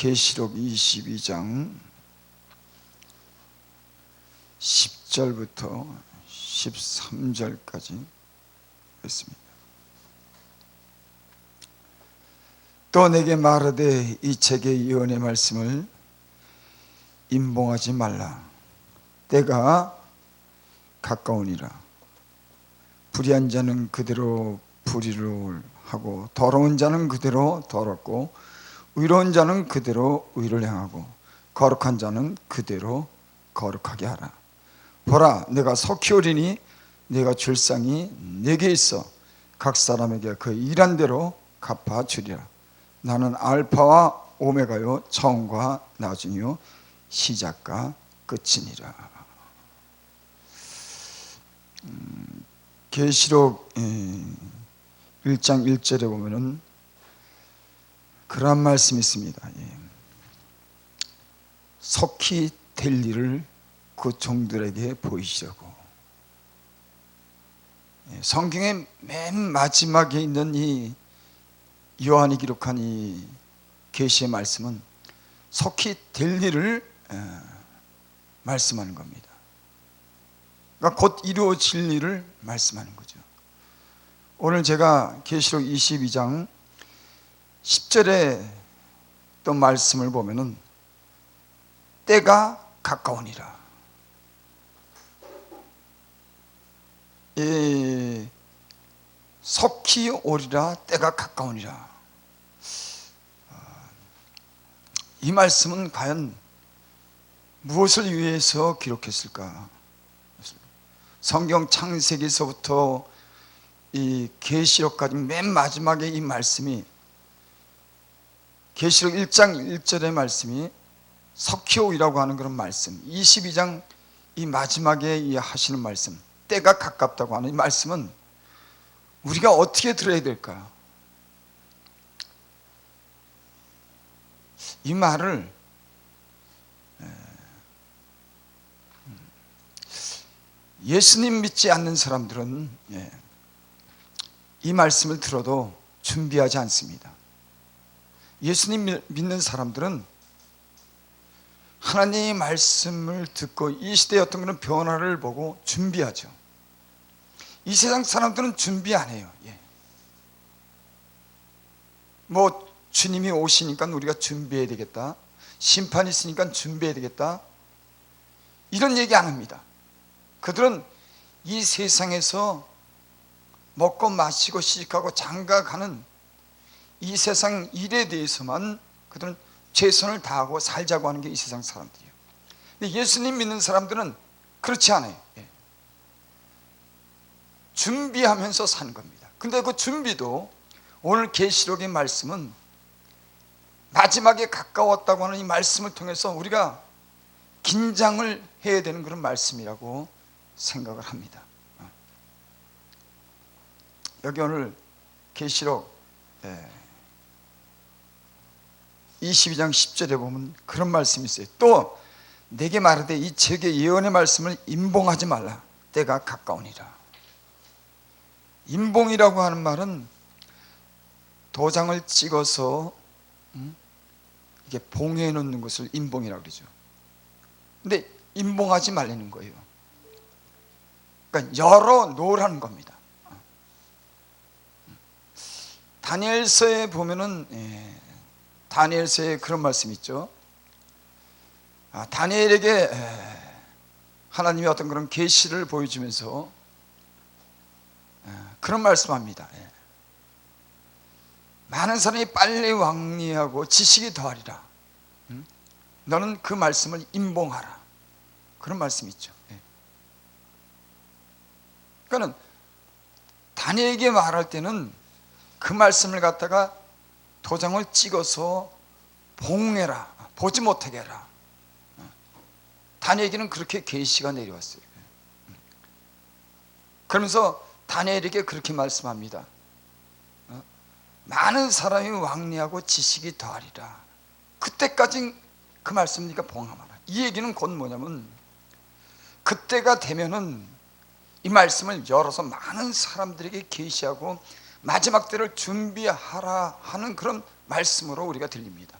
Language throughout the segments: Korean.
계시록 22장 10절부터 13절까지 있습니다. 또 내게 말하되 이 책의 예언의 말씀을 임봉하지 말라. 때가 가까우니라. 불의한 자는 그대로 불의를 하고 더러운 자는 그대로 더럽고 의로운 자는 그대로 의를 행하고 거룩한 자는 그대로 거룩하게 하라. 보라, 내가 속히 오리니 내가 줄 상이 내게 있어 각 사람에게 그 일한 대로 갚아주리라. 나는 알파와 오메가요 처음과 나중이요 시작과 끝이니라. 계시록 1장 1절에 보면은 그런 말씀이 있습니다. 속히 될 일을 그 종들에게 보이시려고. 성경의 맨 마지막에 있는 이 요한이 기록한 이 계시의 말씀은 속히 될 일을 말씀하는 겁니다. 그러니까 곧 이루어질 일을 말씀하는 거죠. 오늘 제가 계시록 22장 10절에 또 말씀을 보면은 때가 가까우니라. 속히 오리라. 때가 가까우니라. 이 말씀은 과연 무엇을 위해서 기록했을까? 성경 창세기서부터 이 계시록까지 맨 마지막에 이 말씀이 계시록 1장 1절의 말씀이 석희오이라고 하는 그런 말씀, 22장 이 마지막에 이 하시는 말씀, 때가 가깝다고 하는 이 말씀은 우리가 어떻게 들어야 될까? 이 말을 예수님 믿지 않는 사람들은 이 말씀을 들어도 준비하지 않습니다. 예수님 믿는 사람들은 하나님의 말씀을 듣고 이 시대의 어떤 그런 변화를 보고 준비하죠. 이 세상 사람들은 준비 안 해요. 뭐 주님이 오시니까 우리가 준비해야 되겠다, 심판이 있으니까 준비해야 되겠다, 이런 얘기 안 합니다. 그들은 이 세상에서 먹고 마시고 시집가고 장가가는 이 세상 일에 대해서만 그들은 최선을 다하고 살자고 하는 게 이 세상 사람들이에요. 근데 예수님 믿는 사람들은 그렇지 않아요. 준비하면서 사는 겁니다. 근데 그 준비도 오늘 계시록의 말씀은 마지막에 가까웠다고 하는 이 말씀을 통해서 우리가 긴장을 해야 되는 그런 말씀이라고 생각을 합니다. 여기 오늘 계시록 22장 10절에 보면 그런 말씀이 있어요. 또 내게 말하되 이 책의 예언의 말씀을 임봉하지 말라. 때가 가까우니라. 임봉이라고 하는 말은 도장을 찍어서 이게 봉해 놓는 것을 임봉이라고 그러죠. 근데 임봉하지 말라는 거예요. 그러니까 열어 놓으라는 겁니다. 다니엘서에 보면은 다니엘서에 그런 말씀이 있죠. 다니엘에게 하나님이 어떤 그런 계시를 보여주면서 그런 말씀합니다. 많은 사람이 빨리 왕리하고 지식이 더하리라. 너는 그 말씀을 임봉하라. 그런 말씀이 있죠. 그러니까 다니엘에게 말할 때는 그 말씀을 갖다가 도장을 찍어서 봉해라, 보지 못하게 해라. 다니엘에게는 그렇게 계시가 내려왔어요. 그러면서 다니엘에게 그렇게 말씀합니다. 많은 사람이 왕래하고 지식이 더하리라. 그때까지 그 말씀 네가 봉하라. 이 얘기는 곧 뭐냐면 그때가 되면은 이 말씀을 열어서 많은 사람들에게 계시하고 마지막 때를 준비하라 하는 그런 말씀으로 우리가 들립니다.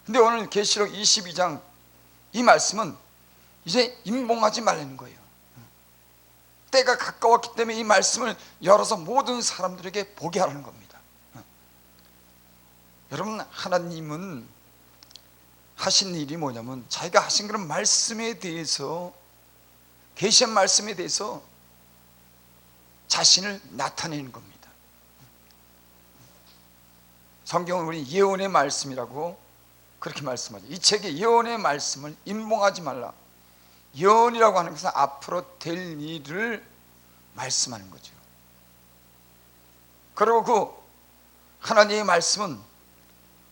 근데 오늘 계시록 22장 이 말씀은 이제 임봉하지 말라는 거예요. 때가 가까웠기 때문에 이 말씀을 열어서 모든 사람들에게 보게 하라는 겁니다. 여러분, 하나님은 하신 일이 뭐냐면 자기가 하신 그런 말씀에 대해서, 계시한 말씀에 대해서 자신을 나타내는 겁니다. 성경은 우리 예언의 말씀이라고 그렇게 말씀하죠. 이 책의 예언의 말씀을 임봉하지 말라. 예언이라고 하는 것은 앞으로 될 일을 말씀하는 거죠. 그리고 그 하나님의 말씀은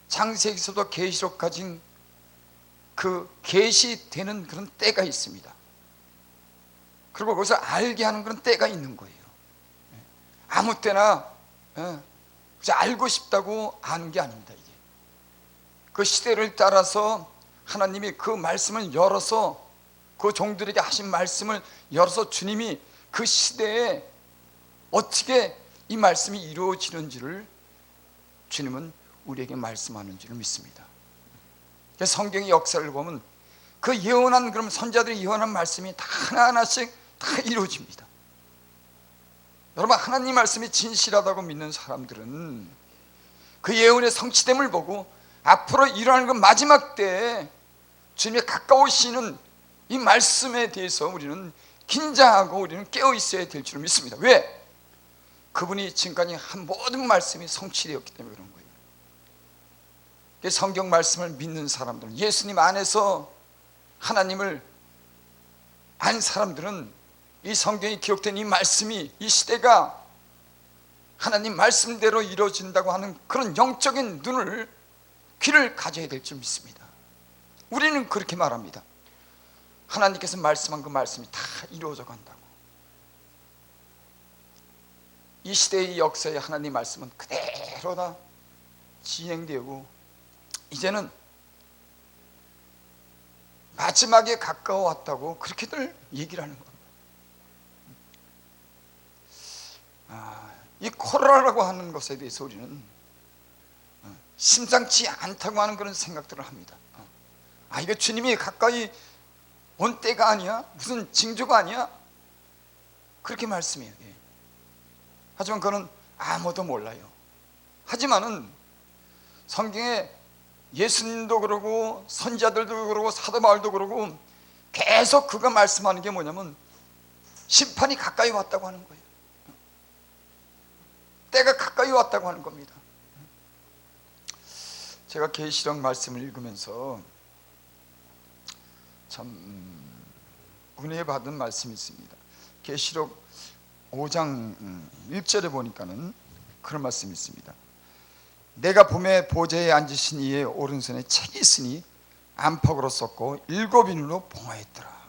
창세기서부터 계시록까지 그 계시되는 그런 때가 있습니다. 그리고 거기서 알게 하는 그런 때가 있는 거예요. 아무 때나 알고 싶다고 아는 게 아닙니다. 이게 그 시대를 따라서 하나님이 그 말씀을 열어서, 그 종들에게 하신 말씀을 열어서 주님이 그 시대에 어떻게 이 말씀이 이루어지는지를 주님은 우리에게 말씀하는 줄 믿습니다. 성경의 역사를 보면 그 예언한, 그럼 선자들이 예언한 말씀이 다 하나하나씩 다 이루어집니다. 여러분, 하나님 말씀이 진실하다고 믿는 사람들은 그 예언의 성취됨을 보고 앞으로 일어나는 그 마지막 때에 주님의 가까우시는 이 말씀에 대해서 우리는 긴장하고 우리는 깨어 있어야 될 줄 믿습니다. 왜? 그분이 지금까지 한 모든 말씀이 성취되었기 때문에 그런 거예요. 성경 말씀을 믿는 사람들은, 예수님 안에서 하나님을 안 사람들은 이 성경에 기록된 이 말씀이, 이 시대가 하나님 말씀대로 이루어진다고 하는 그런 영적인 눈을, 귀를 가져야 될 줄 믿습니다. 우리는 그렇게 말합니다. 하나님께서 말씀한 그 말씀이 다 이루어져 간다고. 이 시대의 역사에 하나님 말씀은 그대로 다 진행되고 이제는 마지막에 가까워왔다고 그렇게들 얘기를 하는 겁니다. 이 코로나라고 하는 것에 대해서 우리는 심상치 않다고 하는 그런 생각들을 합니다. 이거 주님이 가까이 온 때가 아니야? 무슨 징조가 아니야? 그렇게 말씀해요. 하지만 그건 아무도 몰라요. 하지만은 성경에 예수님도 그러고 선지자들도 그러고 사도 바울도 그러고 계속 그가 말씀하는 게 뭐냐면 심판이 가까이 왔다고 하는 거예요. 때가 가까이 왔다고 하는 겁니다. 제가 계시록 말씀을 읽으면서 참 은혜 받은 말씀이 있습니다. 계시록 5장 1절에 보니까는 그런 말씀이 있습니다. 내가 봄에 보좌에 앉으신 이의 오른손에 책이 있으니 안팎으로 썼고 7인으로 봉하였더라.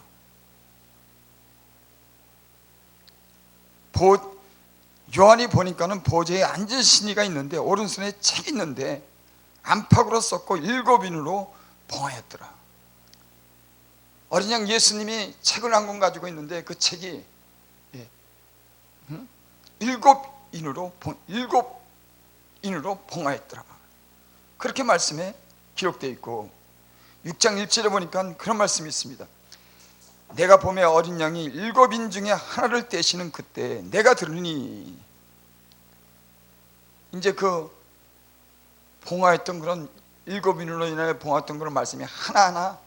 요한이 보니까는 보좌에 앉으신 이가 있는데 오른손에 책이 있는데 안팎으로 썼고 7인으로 봉하였더라. 어린 양 예수님이 책을 한 권 가지고 있는데 그 책이 7인으로 봉하였더라. 그렇게 말씀에 기록되어 있고 6장 1절에 보니까 그런 말씀이 있습니다. 내가 봄에 어린 양이 7인 중에 하나를 떼시는 그때 내가 들으니, 이제 그 봉하였던 그런 7인으로 인하여 봉하였던 그런 말씀이 하나하나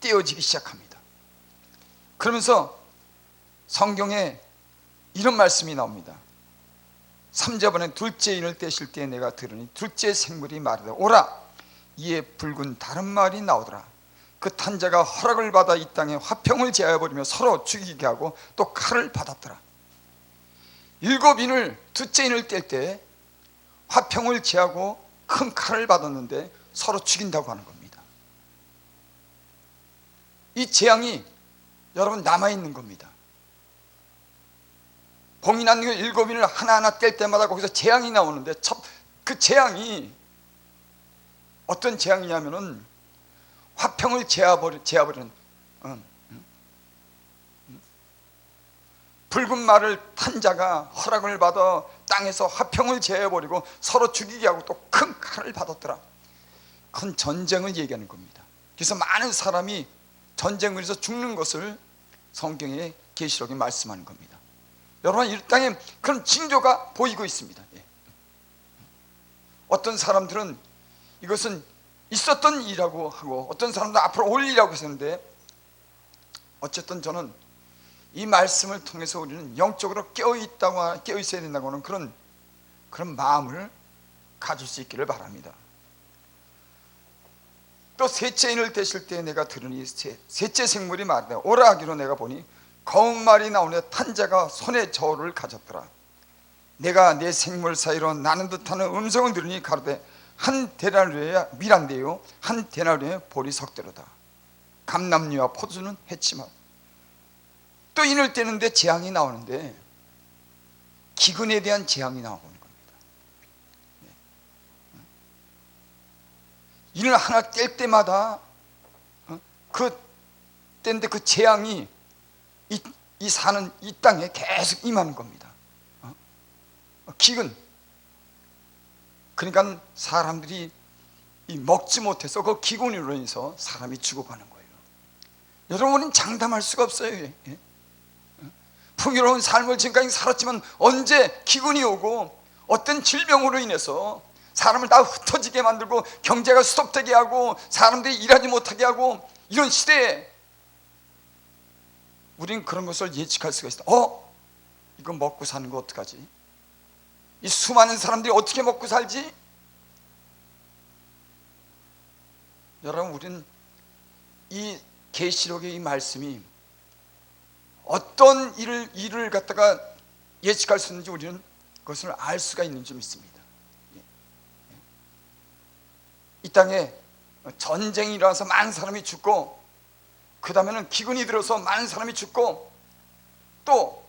떼어지기 시작합니다. 그러면서 성경에 이런 말씀이 나옵니다. 3절번에 둘째 인을 떼실 때 내가 들으니 둘째 생물이 말하되 오라. 이에 붉은 다른 말이 나오더라. 그 탄자가 허락을 받아 이 땅에 화평을 제하여버리며 서로 죽이게 하고 또 칼을 받았더라. 7인을, 둘째 인을 뗄 때 화평을 제하고 큰 칼을 받았는데 서로 죽인다고 하는 겁니다. 이 재앙이 여러분 남아있는 겁니다. 봉인한 7인을 하나하나 뗄 때마다 거기서 재앙이 나오는데 그 재앙이 어떤 재앙이냐면은 화평을 제하버리는 붉은 말을 탄 자가 허락을 받아 땅에서 화평을 제해버리고 서로 죽이게 하고 또 큰 칼을 받았더라. 큰 전쟁을 얘기하는 겁니다. 그래서 많은 사람이 전쟁을 해서 죽는 것을 성경의 계시록에 말씀하는 겁니다. 여러분, 이 땅에 그런 징조가 보이고 있습니다. 어떤 사람들은 이것은 있었던 일이라고 하고, 어떤 사람들은 앞으로 올 일이라고 했었는데, 어쨌든 저는 이 말씀을 통해서 우리는 영적으로 깨어 있어야 된다고 하는 그런 마음을 가질 수 있기를 바랍니다. 또 셋째인을 되실 때 내가 들으니 셋째 생물이 말하되 오라 하기로 내가 보니 거욱말이 나오네 탄자가 손에 저울을 가졌더라. 내가 내 생물 사이로 나는 듯하는 음성을 들으니 가로되 한 데나리오야 밀한데요 한 데나리오에 볼이 석대로다. 감람류와 포도주는 해치마. 또 인을 떼는데 재앙이 나오는데 기근에 대한 재앙이 나오는 겁니다. 인을 하나 뗄 때마다 그 떼는데 그 재앙이 이 사는 이 땅에 계속 임하는 겁니다. 기근. 그러니까 사람들이 먹지 못해서 그 기근으로 인해서 사람이 죽어가는 거예요. 여러분은 장담할 수가 없어요. 풍요로운 삶을 지금까지 살았지만 언제 기근이 오고 어떤 질병으로 인해서 사람을 다 흩어지게 만들고 경제가 스톱되게 하고 사람들이 일하지 못하게 하고 이런 시대에 우리는 그런 것을 예측할 수가 있다. 이거 먹고 사는 거 어떡하지? 이 수많은 사람들이 어떻게 먹고 살지? 여러분, 우리는 이 계시록의 이 말씀이 어떤 일을 갖다가 예측할 수 있는지 우리는 그것을 알 수가 있는 줄 믿습니다. 이 땅에 전쟁이 일어나서 많은 사람이 죽고, 그 다음에는 기근이 들어서 많은 사람이 죽고, 또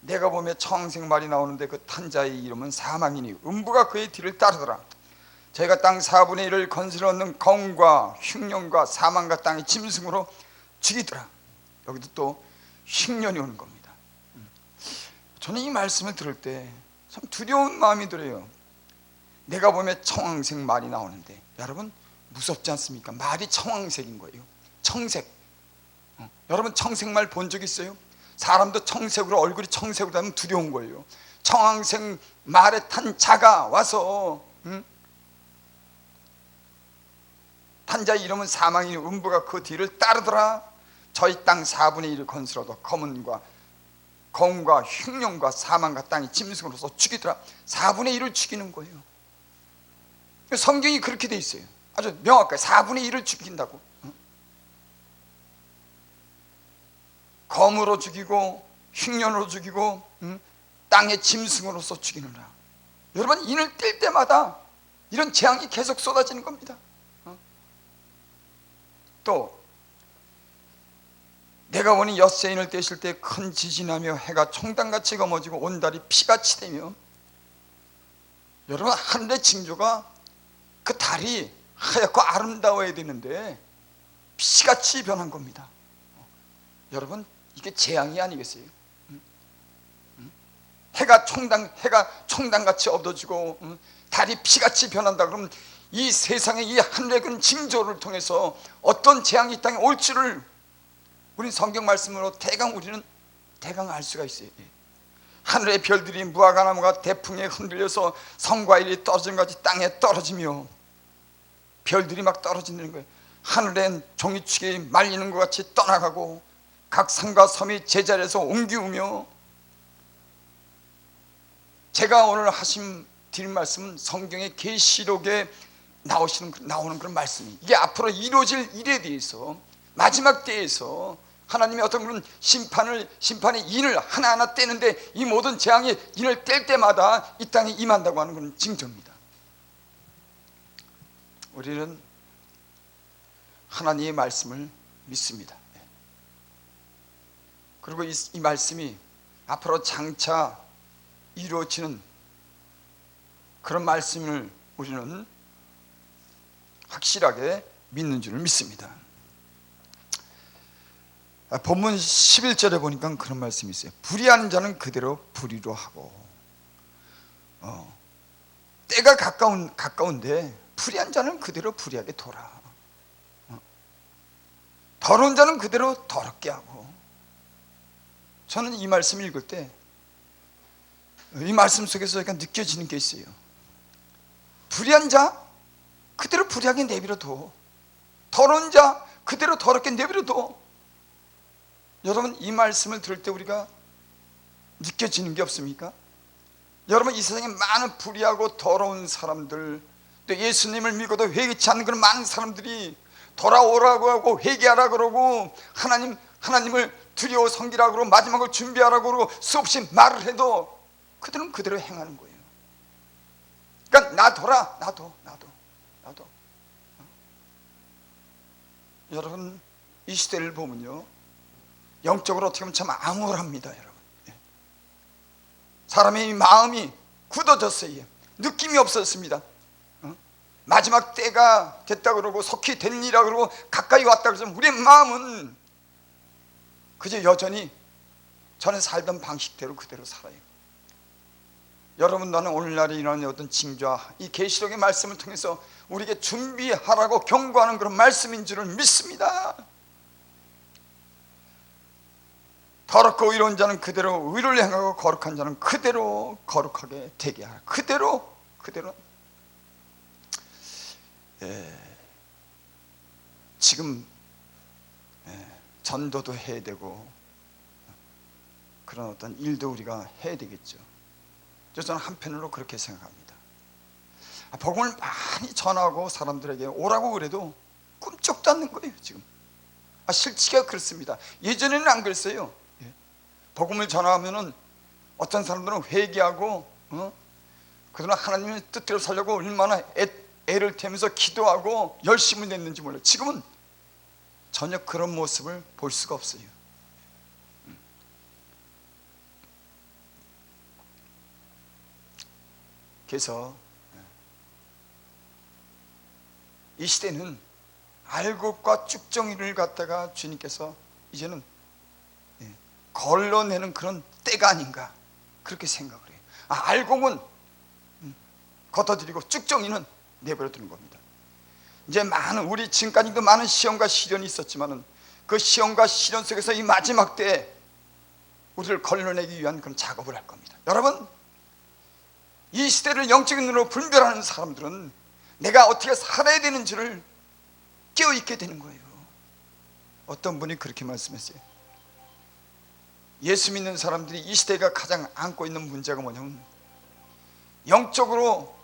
내가 보면 청색 말이 나오는데 그 탄자의 이름은 사망이니 음부가 그의 뒤를 따르더라. 저희가 땅 4분의 1을 건설해 얻는 검과 흉년과 사망과 땅의 짐승으로 죽이더라. 여기도 또 흉년이 오는 겁니다. 저는 이 말씀을 들을 때 참 두려운 마음이 들어요. 내가 보면 청황색 말이 나오는데 여러분 무섭지 않습니까? 말이 청황색인 거예요. 청색. 여러분 청색 말 본 적 있어요? 사람도 청색으로 얼굴이 청색으로 하면 두려운 거예요. 청황색 말에 탄 자가 와서 탄자의 이름은 사망이니 음부가 그 뒤를 따르더라. 저희 땅 4분의 1을 건설어도 검과 흉년과 사망과 땅의 짐승으로서 죽이더라. 4분의 1을 죽이는 거예요. 성경이 그렇게 돼 있어요. 아주 명확하게 4분의 1을 죽인다고. 검으로 죽이고 흉년으로 죽이고 땅의 짐승으로서 죽이느라. 여러분, 인을 뗄 때마다 이런 재앙이 계속 쏟아지는 겁니다. 또 내가 보니 엿새인을 떼실 때 큰 지진이 나며 해가 총단같이 검어지고 온 달이 피같이 되며, 여러분 하늘의 징조가 그 달이 하얗고 아름다워야 되는데 피같이 변한 겁니다. 여러분 이게 재앙이 아니겠어요? 해가 총단같이 얻어지고 달이 피같이 변한다 그러면 이 세상의 이 하늘의 그 징조를 통해서 어떤 재앙이 이 땅에 올지를 우리 성경 말씀으로 우리는 대강 알 수가 있어요. 하늘의 별들이 무화과나무가 대풍에 흔들려서 성과일이 떨어진 것 같이 땅에 떨어지며 별들이 막 떨어지는 거예요. 하늘엔 종이축이 말리는 것 같이 떠나가고 각 산과 섬이 제자리에서 옮기우며, 제가 오늘 드릴 말씀은 성경의 계시록에 나오는 그런 말씀이, 이게 앞으로 이루어질 일에 대해서 마지막 때에서 하나님의 어떤 그런 심판의 인을 하나하나 떼는데 이 모든 재앙이 인을 뗄 때마다 이 땅에 임한다고 하는 그런 징조입니다. 우리는 하나님의 말씀을 믿습니다. 그리고 이 말씀이 앞으로 장차 이루어지는 그런 말씀을 우리는 확실하게 믿는 줄 믿습니다. 본문 11절에 보니까 그런 말씀이 있어요. 불의하는 자는 그대로 불의로 하고, 때가 가까운데 불의한 자는 그대로 불의하게 둬라. 더러운 자는 그대로 더럽게 하고. 저는 이 말씀 읽을 때 이 말씀 속에서 약간 느껴지는 게 있어요. 불의한 자 그대로 불의하게 내버려둬. 더러운 자 그대로 더럽게 내버려둬. 여러분, 이 말씀을 들을 때 우리가 느껴지는 게 없습니까? 여러분, 이 세상에 많은 불의하고 더러운 사람들, 또 예수님을 믿고도 회개치 않는 그런 많은 사람들이 돌아오라고 하고 회개하라고 그러고 하나님을 두려워 섬기라고 그러고 마지막을 준비하라고 그러고 수없이 말을 해도 그들은 그대로 행하는 거예요. 그러니까 놔둬라. 놔둬. 여러분, 이 시대를 보면요, 영적으로 어떻게 보면 참 암울합니다. 여러분, 사람의 마음이 굳어졌어요. 느낌이 없었습니다. 마지막 때가 됐다 그러고 속히 되니라 그러고 가까이 왔다 그래서 우리의 마음은 그저 여전히 전에 살던 방식대로 그대로 살아요. 여러분, 나는 오늘날에 일어나는 어떤 징조와 이 계시록의 말씀을 통해서 우리에게 준비하라고 경고하는 그런 말씀인 줄을 믿습니다. 더럽고 의로운 자는 그대로 의를 행하고 거룩한 자는 그대로 거룩하게 되게 하라. 그대로 지금 전도도 해야 되고 그런 어떤 일도 우리가 해야 되겠죠. 저는 한편으로 그렇게 생각합니다. 복음을 많이 전하고 사람들에게 오라고 그래도 꿈쩍도 않는 거예요. 지금 실치가 그렇습니다. 예전에는 안 그랬어요. 복음을 전하면은 어떤 사람들은 회개하고 그러나 하나님의 뜻대로 살려고 얼마나 애를 태우면서 기도하고 열심을 냈는지 몰라요. 지금은 전혀 그런 모습을 볼 수가 없어요. 그래서 이 시대는 알곡과 쭉정이를 갖다가 주님께서 이제는 걸러내는 그런 때가 아닌가 그렇게 생각을 해요. 알곡은 걷어들이고 쭉정이는 내버려두는 겁니다. 이제 우리 지금까지도 많은 시험과 시련이 있었지만은 그 시험과 시련 속에서 이 마지막 때에 우리를 걸러내기 위한 그런 작업을 할 겁니다. 여러분, 이 시대를 영적인 눈으로 분별하는 사람들은 내가 어떻게 살아야 되는지를 깨어있게 되는 거예요. 어떤 분이 그렇게 말씀했어요. 예수 믿는 사람들이 이 시대가 가장 안고 있는 문제가 뭐냐면 영적으로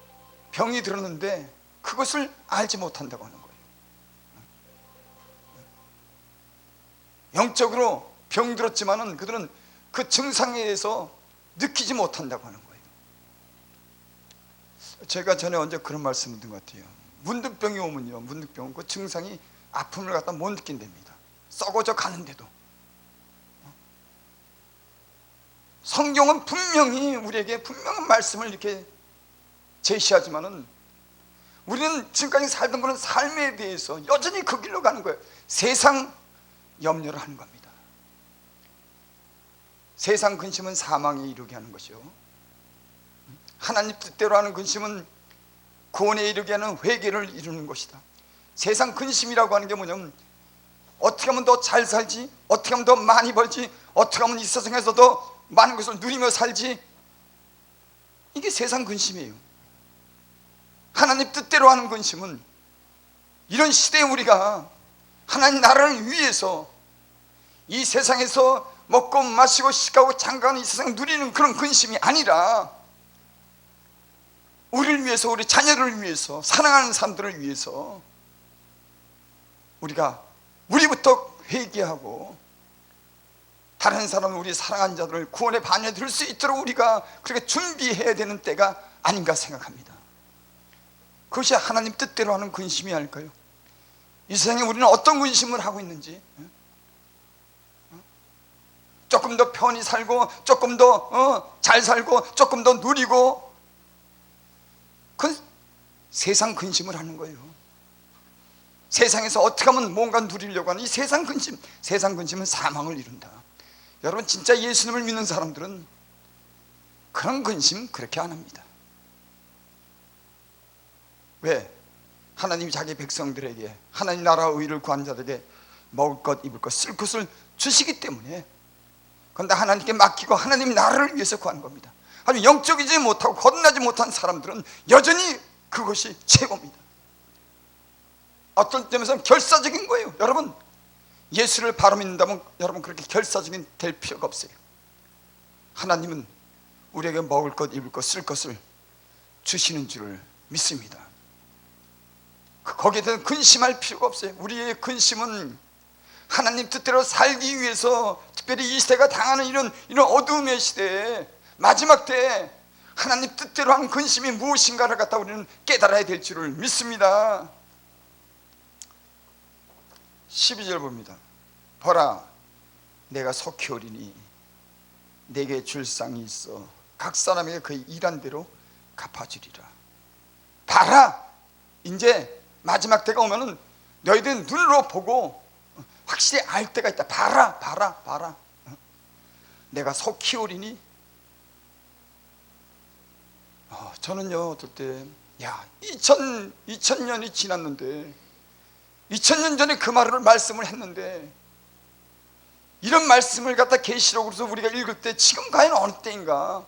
병이 들었는데 그것을 알지 못한다고 하는 거예요. 영적으로 병 들었지만은 그들은 그 증상에 대해서 느끼지 못한다고 하는 거예요. 제가 전에 언제 그런 말씀을 드린 것 같아요. 문득병이 오면요, 문득병은 그 증상이 아픔을 갖다 못 느낀답니다. 썩어져 가는데도. 성경은 분명히 우리에게 분명한 말씀을 이렇게 제시하지만은 우리는 지금까지 살던 그런 삶에 대해서 여전히 그 길로 가는 거예요. 세상 염려를 하는 겁니다. 세상 근심은 사망에 이르게 하는 것이요, 하나님 뜻대로 하는 근심은 구원에 이르게 하는 회개를 이루는 것이다. 세상 근심이라고 하는 게 뭐냐면 어떻게 하면 더 잘 살지, 어떻게 하면 더 많이 벌지, 어떻게 하면 이 세상에서 더 많은 것을 누리며 살지, 이게 세상 근심이에요. 하나님 뜻대로 하는 근심은 이런 시대에 우리가 하나님 나라를 위해서 이 세상에서 먹고 마시고 시가고 장가하는 이 세상 누리는 그런 근심이 아니라 우리를 위해서, 우리 자녀를 위해서, 사랑하는 사람들을 위해서 우리부터 회개하고 다른 사람, 우리 사랑하는 자들을 구원의 반열에 들 수 있도록 우리가 그렇게 준비해야 되는 때가 아닌가 생각합니다. 그것이 하나님 뜻대로 하는 근심이 아닐까요? 이 세상에 우리는 어떤 근심을 하고 있는지, 조금 더 편히 살고 조금 더 잘 살고 조금 더 누리고, 그 세상 근심을 하는 거예요. 세상에서 어떻게 하면 뭔가 누리려고 하는 이 세상 근심은 사망을 이룬다. 여러분, 진짜 예수님을 믿는 사람들은 그런 근심 그렇게 안 합니다. 왜? 하나님이 자기 백성들에게, 하나님 나라 의를 구한 자들에게 먹을 것, 입을 것, 쓸 것을 주시기 때문에, 그런데 하나님께 맡기고 하나님 나라를 위해서 구하는 겁니다. 아주 영적이지 못하고 거듭나지 못한 사람들은 여전히 그것이 최고입니다. 어떤 점에서는 결사적인 거예요. 여러분, 예수를 바로 믿는다면 여러분 그렇게 결사적인 될 필요가 없어요. 하나님은 우리에게 먹을 것, 입을 것, 쓸 것을 주시는 줄을 믿습니다. 거기에 대해서 근심할 필요가 없어요. 우리의 근심은 하나님 뜻대로 살기 위해서, 특별히 이 시대가 당하는 이런 어두움의 시대에, 마지막 때에 하나님 뜻대로 한 근심이 무엇인가를 갖다 우리는 깨달아야 될 줄을 믿습니다. 12절 봅니다. 보라, 내가 속히 오리니 내게 줄 상이 있어 각 사람에게 그 일한 대로 갚아주리라. 봐라, 이제 마지막 때가 오면은 너희들 눈으로 보고 확실히 알 때가 있다. 봐라, 봐라, 봐라. 내가 속히 오리니. 저는요, 어떨 때, 2000년이 지났는데, 2000년 전에 그 말씀을 했는데, 이런 말씀을 갖다 계시록으로서 우리가 읽을 때 지금 과연 어느 때인가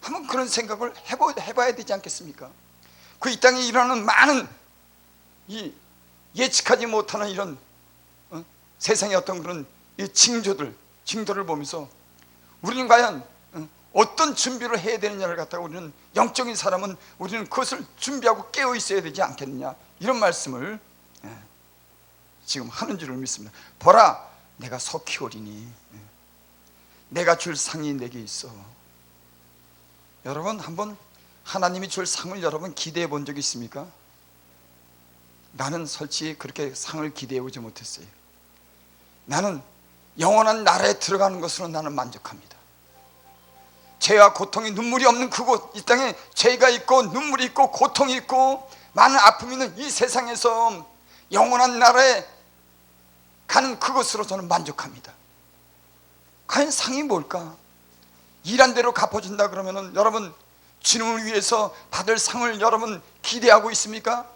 한번 그런 생각을 해봐야 되지 않겠습니까? 그 이 땅에 일어나는 많은 이 예측하지 못하는 이런 세상의 어떤 그런 이 징조들을 보면서 우리는 과연 어떤 준비를 해야 되느냐를 갖다가 우리는, 영적인 사람은 우리는 그것을 준비하고 깨어 있어야 되지 않겠느냐, 이런 말씀을 지금 하는 줄을 믿습니다. 보라, 내가 속히 오리니 내가 줄 상이 내게 있어. 여러분, 한번 하나님이 줄 상을 여러분 기대해 본 적이 있습니까? 나는 솔직히 그렇게 상을 기대해 보지 못했어요. 나는 영원한 나라에 들어가는 것으로 나는 만족합니다. 죄와 고통이, 눈물이 없는 그곳, 이 땅에 죄가 있고 눈물이 있고 고통이 있고 많은 아픔이 있는 이 세상에서 영원한 나라에 가는 그것으로 저는 만족합니다. 과연 상이 뭘까? 일한 대로 갚아준다 그러면은 여러분, 주님을 위해서 받을 상을 여러분 기대하고 있습니까?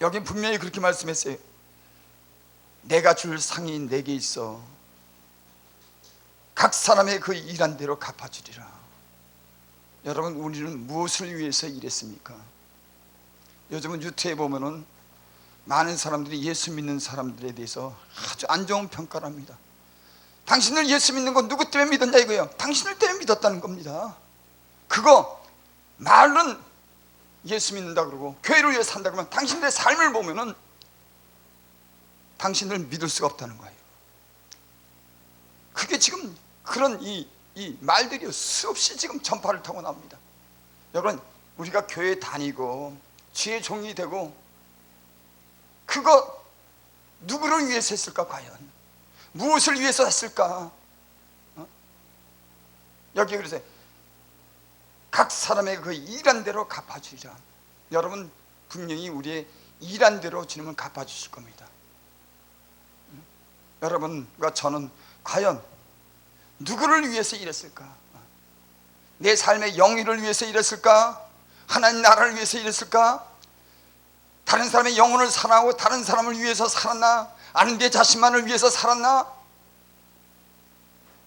여기 분명히 그렇게 말씀했어요. 내가 줄 상이 내게 있어 각 사람의 그 일한 대로 갚아주리라. 여러분, 우리는 무엇을 위해서 일했습니까? 요즘은 유튜브에 보면은 많은 사람들이 예수 믿는 사람들에 대해서 아주 안 좋은 평가를 합니다. 당신들 예수 믿는 건 누구 때문에 믿었냐 이거예요. 당신들 때문에 믿었다는 겁니다. 그거 말은 예수 믿는다 그러고 교회를 위해 산다 그러면 당신들의 삶을 보면은 당신들 믿을 수가 없다는 거예요. 그게 지금 그런 이 말들이 수없이 지금 전파를 타고 나옵니다. 여러분, 우리가 교회 다니고 주의 종이 되고 그거 누구를 위해서 했을까? 과연 무엇을 위해서 했을까? 여기 그래서 각 사람의 그 일한 대로 갚아주리라. 여러분, 분명히 우리의 일한 대로 주님은 갚아주실 겁니다. 여러분과 저는 과연 누구를 위해서 일했을까? 내 삶의 영위를 위해서 일했을까? 하나님 나라를 위해서 일했을까? 다른 사람의 영혼을 사랑하고 다른 사람을 위해서 살았나? 아니면 내 자신만을 위해서 살았나?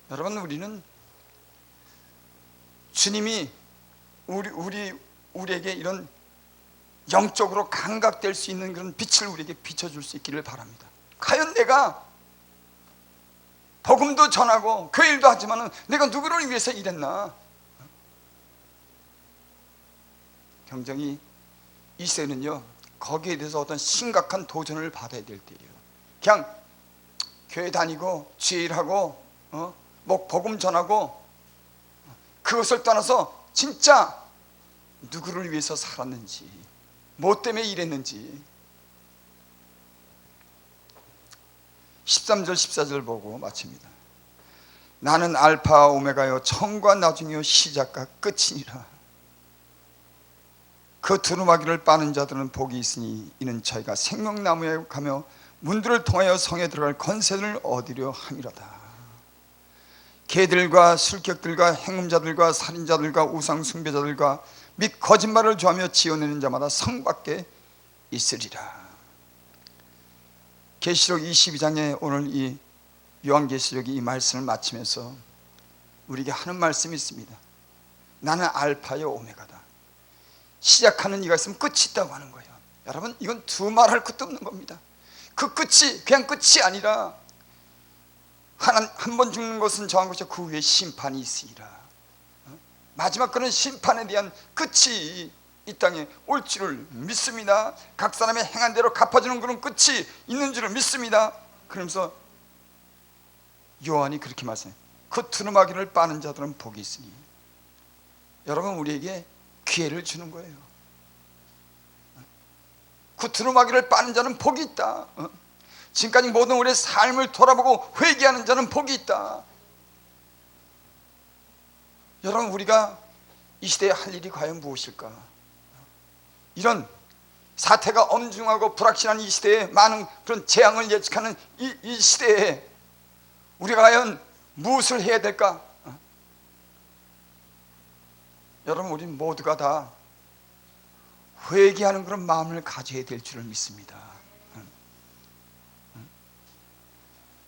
여러분, 우리는 주님이 우리에게 이런 영적으로 감각될 수 있는 그런 빛을 우리에게 비춰줄 수 있기를 바랍니다. 과연 내가 복음도 전하고 교일도 하지만 내가 누구를 위해서 일했나? 경정이 이 시대는요, 거기에 대해서 어떤 심각한 도전을 받아야 될 때예요. 그냥 교회 다니고 주일하고 뭐 복음 전하고 그것을 떠나서 진짜 누구를 위해서 살았는지, 뭐 때문에 일했는지. 13절 14절 보고 마칩니다. 나는 알파와 오메가요 처음과 나중이요 시작과 끝이니라. 그 두루마기를 빠는 자들은 복이 있으니 이는 저희가 생명나무에 가며 문들을 통하여 성에 들어갈 권세를 얻으려 함이로다. 개들과 술객들과 행음자들과 살인자들과 우상 숭배자들과 및 거짓말을 좋아하며 지어내는 자마다 성 밖에 있으리라. 계시록 22장에 오늘 이 요한계시록이 이 말씀을 마치면서 우리에게 하는 말씀이 있습니다. 나는 알파요 오메가다. 시작하는 이가 있으면 끝이 있다고 하는 거예요. 여러분, 이건 두말할 것도 없는 겁니다. 그 끝이 그냥 끝이 아니라 한 번 죽는 것은 정한 것이고 그 후에 심판이 있으리라. 마지막 그런 심판에 대한 끝이 이 땅에 올 줄을 믿습니다. 각 사람의 행한 대로 갚아주는 그런 끝이 있는 줄을 믿습니다. 그러면서 요한이 그렇게 말씀해요. 그 두루마기를 빠는 자들은 복이 있으니. 여러분, 우리에게 기회를 주는 거예요. 그 두루마기를 빠는 자는 복이 있다. 지금까지 모든 우리의 삶을 돌아보고 회개하는 자는 복이 있다. 여러분, 우리가 이 시대에 할 일이 과연 무엇일까? 이런 사태가 엄중하고 불확실한 이 시대에 많은 그런 재앙을 예측하는 이 시대에 우리가 과연 무엇을 해야 될까? 여러분, 우리 모두가 다 회개하는 그런 마음을 가져야 될 줄을 믿습니다.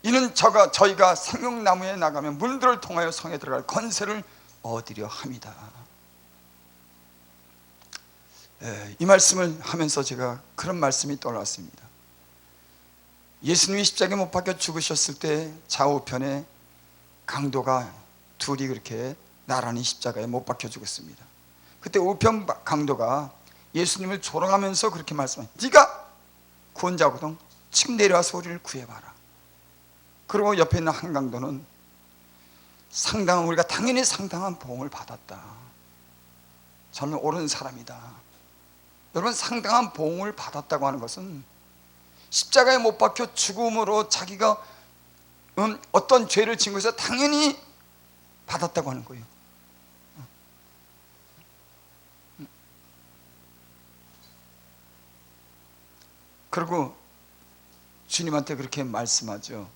이는 저희가 생명나무에 나가면 문들을 통하여 성에 들어갈 권세를 얻으려 합니다. 이 말씀을 하면서 제가 그런 말씀이 떠올랐습니다. 예수님이 십자가에 못 박혀 죽으셨을 때 좌우편에 강도가 둘이 그렇게 나란히 십자가에 못 박혀 죽었습니다. 그때 우편 강도가 예수님을 조롱하면서 그렇게 말씀해요. 네가 구원자거든, 지금 내려와서 우리를 구해봐라. 그리고 옆에 있는 한 강도는 우리가 당연히 상당한 보응을 받았다. 저는 옳은 사람이다. 여러분, 상당한 보응을 받았다고 하는 것은 십자가에 못 박혀 죽음으로 자기가 어떤 죄를 지은 것에서 당연히 받았다고 하는 거예요. 그리고 주님한테 그렇게 말씀하죠.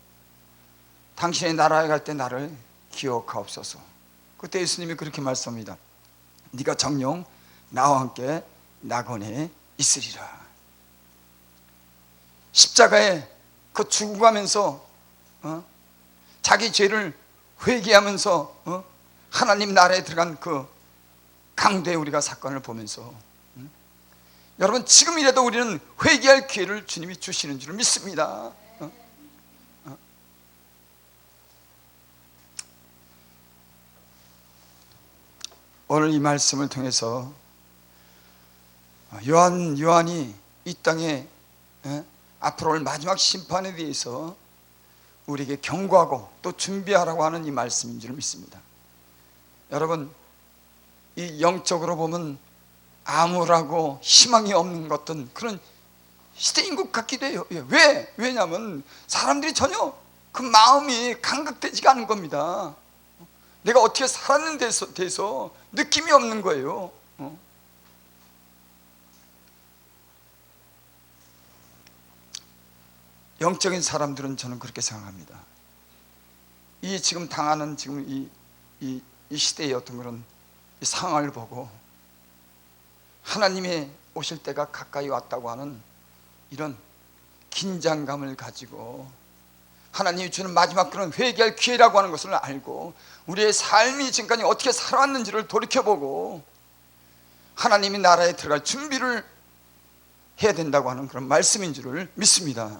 당신의 나라에 갈 때 나를 기억하옵소서. 그때 예수님이 그렇게 말씀합니다. 네가 정녕 나와 함께 낙원에 있으리라. 십자가에 그 죽어가면서 자기 죄를 회개하면서 하나님 나라에 들어간 그 강도의 우리가 사건을 보면서 여러분, 지금이라도 우리는 회개할 기회를 주님이 주시는 줄 믿습니다. 오늘 이 말씀을 통해서 요한이 이 땅에 앞으로 올 마지막 심판에 대해서 우리에게 경고하고 또 준비하라고 하는 이 말씀인 줄 믿습니다. 여러분, 이 영적으로 보면 암울하고 희망이 없는 것은 그런 시대인 것 같기도 해요. 왜냐하면 사람들이 전혀 그 마음이 감각되지가 않은 겁니다. 내가 어떻게 살았는 데서 대해서 느낌이 없는 거예요. 영적인 사람들은 저는 그렇게 생각합니다. 이 지금 당하는 이 시대의 어떤 그런 이 상황을 보고 하나님의 오실 때가 가까이 왔다고 하는 이런 긴장감을 가지고 하나님이 주는 마지막 그런 회개할 기회라고 하는 것을 알고 우리의 삶이 지금까지 어떻게 살아왔는지를 돌이켜보고 하나님이 나라에 들어갈 준비를 해야 된다고 하는 그런 말씀인 줄을 믿습니다.